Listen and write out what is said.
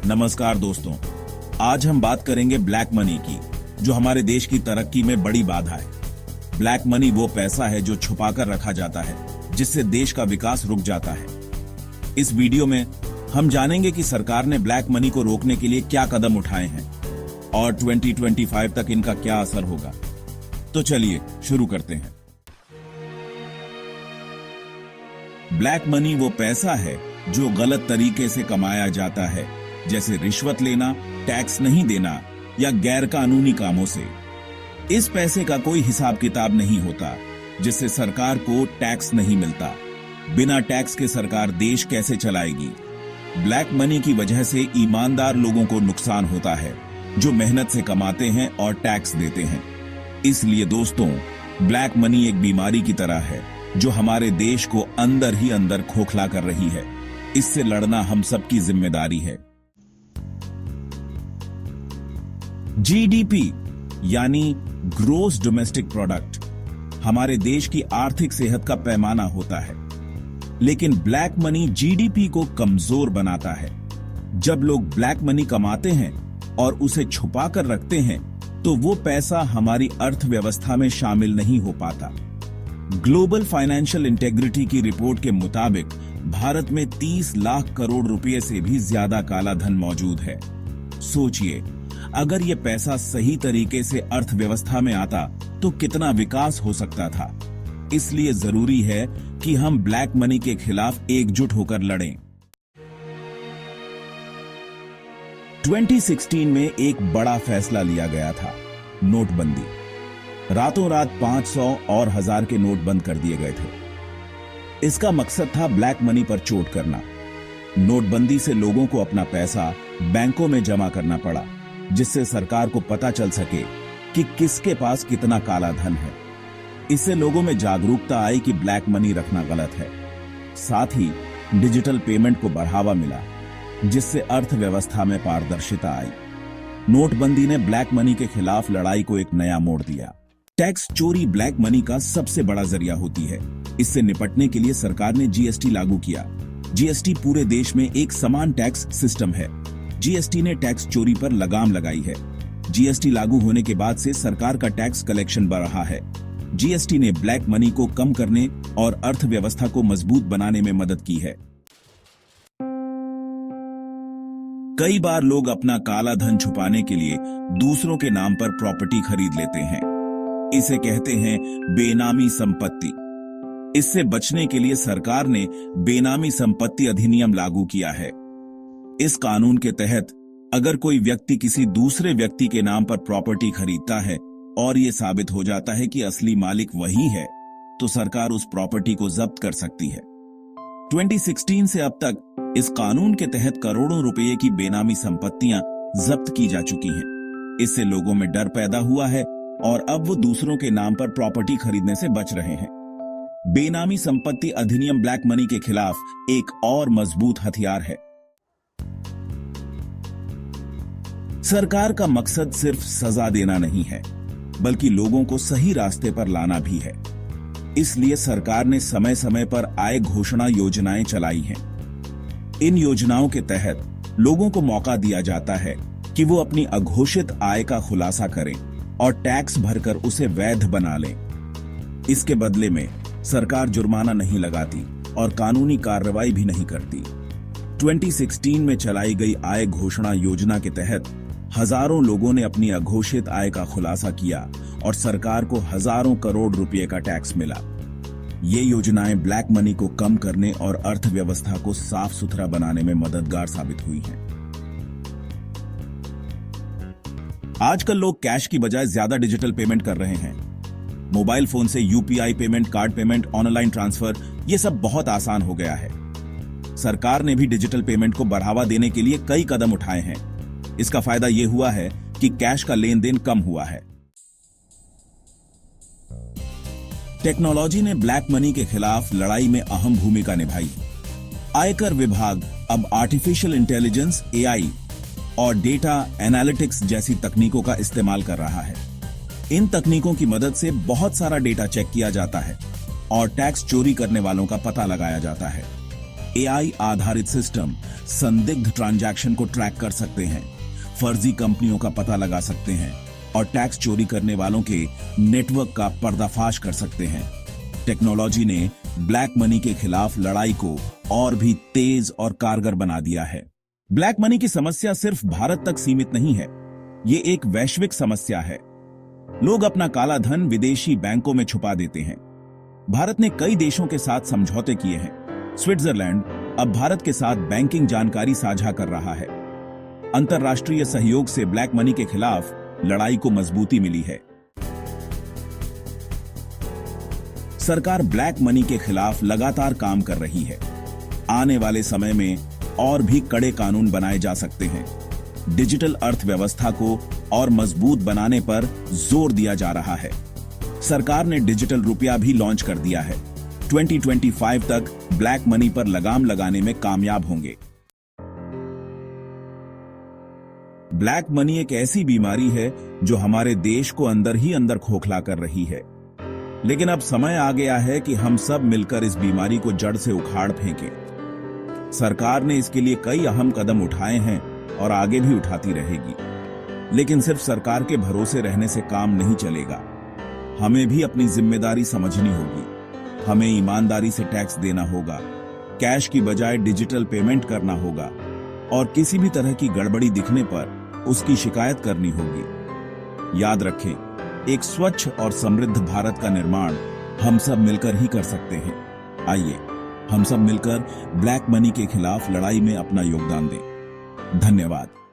नमस्कार दोस्तों, आज हम बात करेंगे ब्लैक मनी की, जो हमारे देश की तरक्की में बड़ी बाधा है। ब्लैक मनी वो पैसा है जो छुपाकर रखा जाता है, जिससे देश का विकास रुक जाता है। इस वीडियो में हम जानेंगे कि सरकार ने ब्लैक मनी को रोकने के लिए क्या कदम उठाए हैं और 2025 तक इनका क्या असर होगा। तो चलिए शुरू करते हैं। ब्लैक मनी वो पैसा है जो गलत तरीके से कमाया जाता है, जैसे रिश्वत लेना, टैक्स नहीं देना या गैर कानूनी कामों से। इस पैसे का कोई हिसाब किताब नहीं होता, जिससे सरकार को टैक्स नहीं मिलता। बिना टैक्स के सरकार देश कैसे चलाएगी? ब्लैक मनी की वजह से ईमानदार लोगों को नुकसान होता है, जो मेहनत से कमाते हैं और टैक्स देते हैं। इसलिए दोस्तों, ब्लैक मनी एक बीमारी की तरह है जो हमारे देश को अंदर ही अंदर खोखला कर रही है। इससे लड़ना हम सबकी जिम्मेदारी है। जीडीपी यानी ग्रोस डोमेस्टिक प्रोडक्ट हमारे देश की आर्थिक सेहत का पैमाना होता है, लेकिन ब्लैक मनी जीडीपी को कमजोर बनाता है। जब लोग ब्लैक मनी कमाते हैं और उसे छुपा कर रखते हैं, तो वो पैसा हमारी अर्थव्यवस्था में शामिल नहीं हो पाता। ग्लोबल फाइनेंशियल इंटेग्रिटी की रिपोर्ट के मुताबिक भारत में 30 लाख करोड़ रुपए से भी ज्यादा काला धन मौजूद है। सोचिए, अगर ये पैसा सही तरीके से अर्थव्यवस्था में आता तो कितना विकास हो सकता था। इसलिए जरूरी है कि हम ब्लैक मनी के खिलाफ एकजुट होकर लड़ें। 2016 में एक बड़ा फैसला लिया गया था, नोटबंदी। रातों रात 500 और 1000 के नोट बंद कर दिए गए थे। इसका मकसद था ब्लैक मनी पर चोट करना। नोटबंदी से लोगों को अपना पैसा बैंकों में जमा करना पड़ा, जिससे सरकार को पता चल सके कि किसके पास कितना काला धन है। इससे लोगों में जागरूकता आई कि ब्लैक मनी रखना गलत है। साथ ही डिजिटल पेमेंट को बढ़ावा मिला, जिससे अर्थव्यवस्था में पारदर्शिता आई। नोटबंदी ने ब्लैक मनी के खिलाफ लड़ाई को एक नया मोड़ दिया। टैक्स चोरी ब्लैक मनी का सबसे बड़ा जरिया होती है। इससे निपटने के लिए सरकार ने जीएसटी लागू किया। जीएसटी पूरे देश में एक समान टैक्स सिस्टम है। जीएसटी ने टैक्स चोरी पर लगाम लगाई है। जीएसटी लागू होने के बाद से सरकार का टैक्स कलेक्शन बढ़ रहा है। जीएसटी ने ब्लैक मनी को कम करने और अर्थव्यवस्था को मजबूत बनाने में मदद की है। कई बार लोग अपना काला धन छुपाने के लिए दूसरों के नाम पर प्रॉपर्टी खरीद लेते हैं। इसे कहते हैं बेनामी संपत्ति। इससे बचने के लिए सरकार ने बेनामी संपत्ति अधिनियम लागू किया है। इस कानून के तहत अगर कोई व्यक्ति किसी दूसरे व्यक्ति के नाम पर प्रॉपर्टी खरीदता है और यह साबित हो जाता है कि असली मालिक वही है, तो सरकार उस प्रॉपर्टी को जब्त कर सकती है। 2016 से अब तक इस कानून के तहत करोड़ों रुपए की बेनामी संपत्तियां जब्त की जा चुकी हैं। इससे लोगों में डर पैदा हुआ है और अब वो दूसरों के नाम पर प्रॉपर्टी खरीदने से बच रहे हैं। बेनामी संपत्ति अधिनियम ब्लैक मनी के खिलाफ एक और मजबूत हथियार है। सरकार का मकसद सिर्फ सजा देना नहीं है, बल्कि लोगों को सही रास्ते पर लाना भी है। इसलिए सरकार ने समय समय पर आय घोषणा योजनाएं चलाई हैं। इन योजनाओं के तहत लोगों को मौका दिया जाता है कि वो अपनी अघोषित आय का खुलासा करें और टैक्स भरकर उसे वैध बना लें। इसके बदले में सरकार जुर्माना नहीं लगाती और कानूनी कार्रवाई भी नहीं करती। 2016 में चलाई गई आय घोषणा योजना के तहत हजारों लोगों ने अपनी अघोषित आय का खुलासा किया और सरकार को हजारों करोड़ रुपए का टैक्स मिला। ये योजनाएं ब्लैक मनी को कम करने और अर्थव्यवस्था को साफ सुथरा बनाने में मददगार साबित हुई हैं। आजकल लोग कैश की बजाय ज्यादा डिजिटल पेमेंट कर रहे हैं। मोबाइल फोन से UPI payment, card payment, online transfer, ये सब बहुत आसान हो गया है। सरकार ने भी डिजिटल पेमेंट को बढ़ावा देने के लिए कई कदम उठाए हैं। इसका फायदा यह हुआ है कि कैश का लेन देन कम हुआ है। टेक्नोलॉजी ने ब्लैक मनी के खिलाफ लड़ाई में अहम भूमिका निभाई। आयकर विभाग अब आर्टिफिशियल इंटेलिजेंस, एआई और डेटा एनालिटिक्स जैसी तकनीकों का इस्तेमाल कर रहा है। इन तकनीकों की मदद से बहुत सारा डेटा चेक किया जाता है और टैक्स चोरी करने वालों का पता लगाया जाता है। एआई आधारित सिस्टम संदिग्ध ट्रांजैक्शन को ट्रैक कर सकते हैं, फर्जी कंपनियों का पता लगा सकते हैं और टैक्स चोरी करने वालों के नेटवर्क का पर्दाफाश कर सकते हैं। टेक्नोलॉजी ने ब्लैक मनी के खिलाफ लड़ाई को और भी तेज और कारगर बना दिया है। ब्लैक मनी की समस्या सिर्फ भारत तक सीमित नहीं है, ये एक वैश्विक समस्या है। लोग अपना काला धन विदेशी बैंकों में छुपा देते हैं। भारत ने कई देशों के साथ समझौते किए हैं। स्विट्जरलैंड अब भारत के साथ बैंकिंग जानकारी साझा कर रहा है। अंतर्राष्ट्रीय सहयोग से ब्लैक मनी के खिलाफ लड़ाई को मजबूती मिली है। सरकार ब्लैक मनी के खिलाफ लगातार काम कर रही है। आने वाले समय में और भी कड़े कानून बनाए जा सकते हैं। डिजिटल अर्थव्यवस्था को और मजबूत बनाने पर जोर दिया जा रहा है। सरकार ने डिजिटल रुपया भी लॉन्च कर दिया है। 2025 तक ब्लैक मनी पर लगाम लगाने में कामयाब होंगे। ब्लैक मनी एक ऐसी बीमारी है जो हमारे देश को अंदर ही अंदर खोखला कर रही है, लेकिन अब समय आ गया है कि हम सब मिलकर इस बीमारी को जड़ से उखाड़ फेंकें। सरकार ने इसके लिए कई अहम कदम उठाए हैं और आगे भी उठाती रहेगी, लेकिन सिर्फ सरकार के भरोसे रहने से काम नहीं चलेगा। हमें भी अपनी जिम्मेदारी समझनी होगी। हमें ईमानदारी से टैक्स देना होगा, कैश की बजाय डिजिटल पेमेंट करना होगा और किसी भी तरह की गड़बड़ी दिखने पर उसकी शिकायत करनी होगी। याद रखें, एक स्वच्छ और समृद्ध भारत का निर्माण हम सब मिलकर ही कर सकते हैं। आइए हम सब मिलकर ब्लैक मनी के खिलाफ लड़ाई में अपना योगदान दें। धन्यवाद।